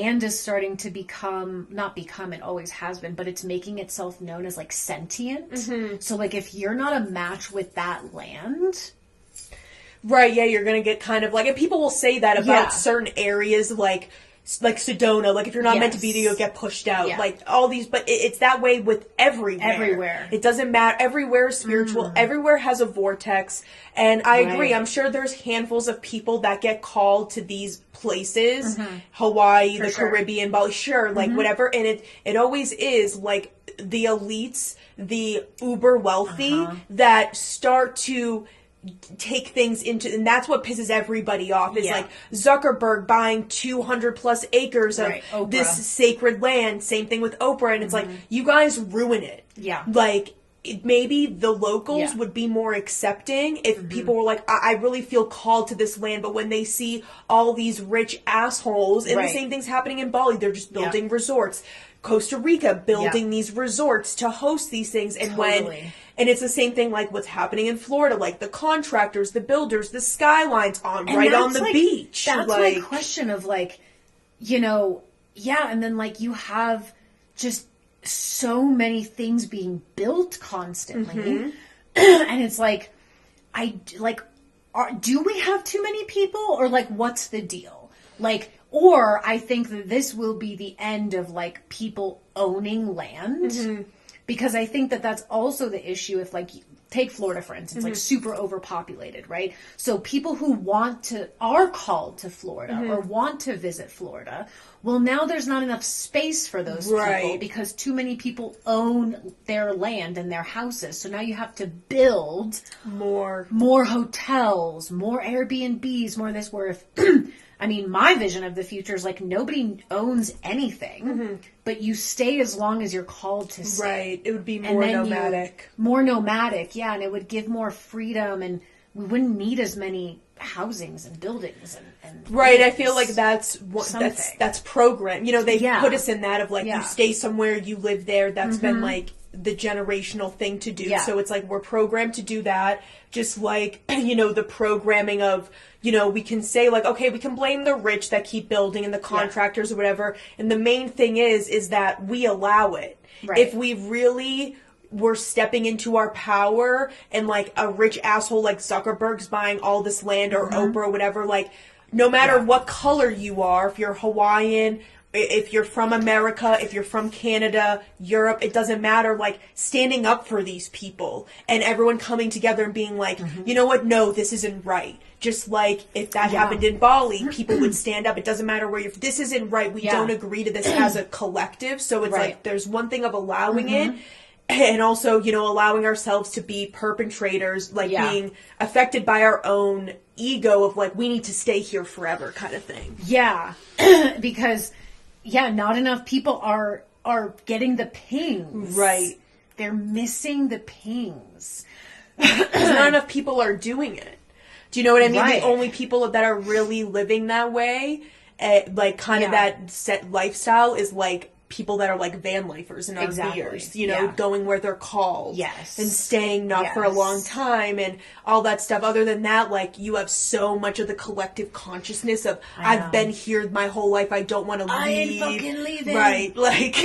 land is starting to not become, it always has been, but it's making itself known as like sentient. Mm-hmm. So like if you're not a match with that land... Right, yeah, you're gonna get kind of like... And people will say that about certain areas, like Sedona, like if you're not meant to be there, you'll get pushed out. Yeah. Like all these, but it's that way with everywhere. It doesn't matter. Everywhere is spiritual. Everywhere has a vortex. And I agree. I'm sure there's handfuls of people that get called to these places. Mm-hmm. Hawaii, the Caribbean, Bali, like whatever. And it always is like the elites, the uber wealthy that start to take things into, and that's what pisses everybody off, is like Zuckerberg buying 200 plus acres of this sacred land. Same thing with Oprah, and it's like, you guys ruin it. Yeah. Like, maybe the locals would be more accepting if people were like, I really feel called to this land, but when they see all these rich assholes, and the same thing's happening in Bali, they're just building resorts. Costa Rica building these resorts to host these things, and and it's the same thing like what's happening in Florida, like the contractors, the builders, the skylines on the beach. That's like, my question of like, you know, and then like you have just so many things being built constantly, and it's like, do we have too many people, or like what's the deal? Like, or I think that this will be the end of like people owning land, because I think that that's also the issue. If like, take Florida for instance, like super overpopulated, right? So people who are called to Florida or want to visit Florida, well, now there's not enough space for those people because too many people own their land and their houses. So now you have to build more hotels, more Airbnbs, more this, where if I mean, my vision of the future is like nobody owns anything, but you stay as long as you're called to stay. Right. It would be more nomadic. More nomadic, yeah. And it would give more freedom, and we wouldn't need as many housings and buildings and right. I feel like that's programmed. You know, they put us in that of like, you stay somewhere, you live there. That's been like the generational thing to do. Yeah. So it's like we're programmed to do that. Just like, you know, the programming of, you know, we can say like, okay, we can blame the rich that keep building and the contractors or whatever. And the main thing is that we allow it. Right. If we really were stepping into our power, and like a rich asshole like Zuckerberg's buying all this land, or Oprah or whatever, like no matter what color you are, if you're Hawaiian, if you're from America, if you're from Canada, Europe, it doesn't matter, like standing up for these people and everyone coming together and being like, you know what, no, this isn't right. Just like if that happened in Bali, people would stand up. It doesn't matter where this isn't right. We don't agree to this as a collective. So it's like there's one thing of allowing it, and also, you know, allowing ourselves to be perpetrators, like being affected by our own ego of like, we need to stay here forever kind of thing. Yeah. Because not enough people are getting the pings. Right. They're missing the pings. Because not enough people are doing it. Do you know what I mean? Right. The only people that are really living that way, like kind of that set lifestyle, is like people that are like van lifers and RVers, you know, going where they're called. Yes. And staying not for a long time and all that stuff. Other than that, like, you have so much of the collective consciousness of, I've been here my whole life, I don't want to leave. I ain't fucking leaving. Right. Like,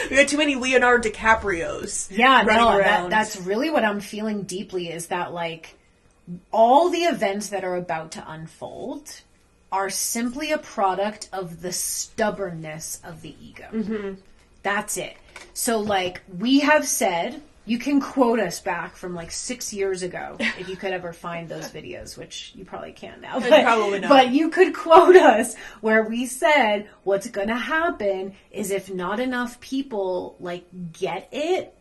we got too many Leonardo DiCaprios. Yeah, no, that's really what I'm feeling deeply, is that, like, all the events that are about to unfold are simply a product of the stubbornness of the ego. Mm-hmm. That's it. So, like, we have said, you can quote us back from, like, 6 years ago, if you could ever find those videos, which you probably can't now. But, probably not. But you could quote us where we said, what's going to happen is if not enough people, like, get it,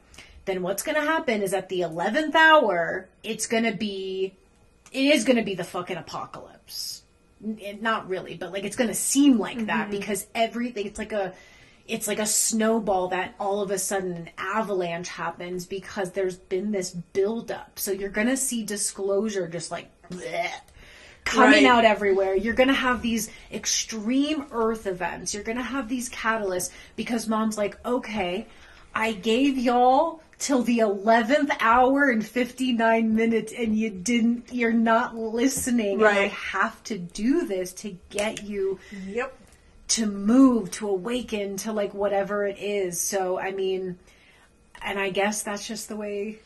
then what's going to happen is at the 11th hour, it is going to be the fucking apocalypse. Not really, but like it's going to seem like that, because everything, it's like a snowball that all of a sudden an avalanche happens because there's been this buildup. So you're going to see disclosure just like coming out everywhere. You're going to have these extreme earth events. You're going to have these catalysts because mom's like, okay, I gave y'all till the 11th hour and 59 minutes and you're not listening. Right. And I have to do this to get you yep. to move, to awaken, to like whatever it is. So, I mean, and I guess that's just the way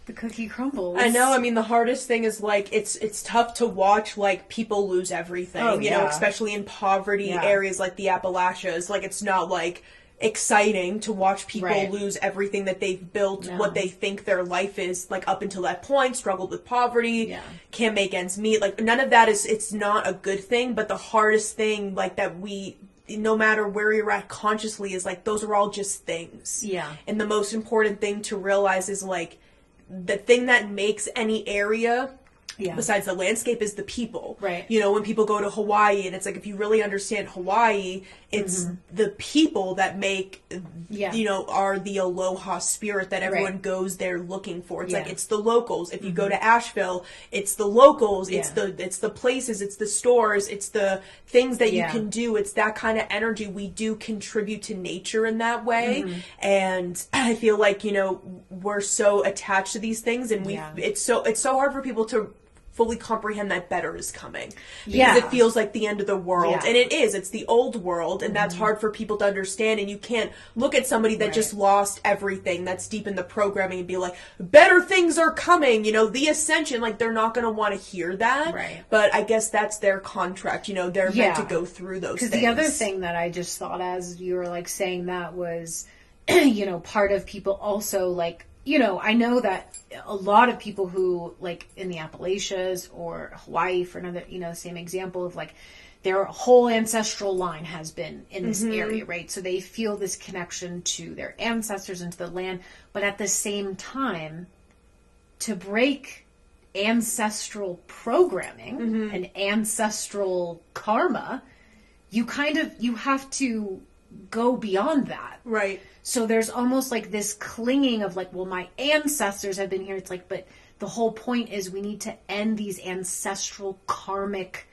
the cookie crumbles. I know. I mean, the hardest thing is like it's tough to watch like people lose everything. You know, especially in poverty areas like the Appalachians. Like it's not like exciting to watch people lose everything that they've built, what they think their life is, like up until that point, struggled with poverty, can't make ends meet. Like none of that it's not a good thing. But the hardest thing, like that no matter where you're at consciously, is like those are all just things. Yeah. And the most important thing to realize is like, the thing that makes any area, besides the landscape, is the people. Right. You know, when people go to Hawaii, and it's like, if you really understand Hawaii, it's the people that make, you know, are the aloha spirit that everyone goes there looking for. It's like, it's the locals. If you go to Asheville, it's the locals. It's the places, it's the stores, it's the things that you can do. It's that kind of energy. We do contribute to nature in that way. And I feel like, you know, we're so attached to these things, and it's so hard for people to fully comprehend that better is coming, because it feels like the end of the world, and it's the old world, and that's hard for people to understand. And you can't look at somebody that just lost everything, that's deep in the programming, and be like, better things are coming, you know, the Ascension. Like, they're not going to want to hear that, but I guess that's their contract, you know, they're meant to go through those things. Because the other thing that I just thought as you were like saying that was, you know, part of people also like, you know, I know that a lot of people who, like, in the Appalachians or Hawaii, for another, you know, same example of, like, their whole ancestral line has been in this area, right? So they feel this connection to their ancestors and to the land. But at the same time, to break ancestral programming and ancestral karma, you have to go beyond that. Right. So there's almost like this clinging of like, well, my ancestors have been here. It's like, but the whole point is we need to end these ancestral karmic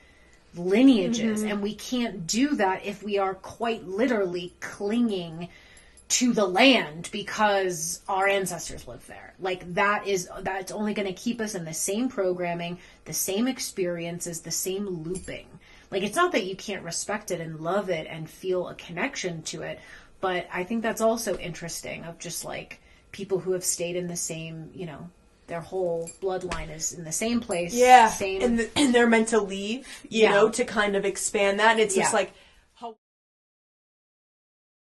lineages. And we can't do that if we are quite literally clinging to the land because our ancestors live there. Like that's only going to keep us in the same programming, the same experiences, the same looping. Like, it's not that you can't respect it and love it and feel a connection to it, but I think that's also interesting of just like people who have stayed in the same, you know, their whole bloodline is in the same place. Yeah. Same. And they're meant to leave, you know, to kind of expand that. And it's just like,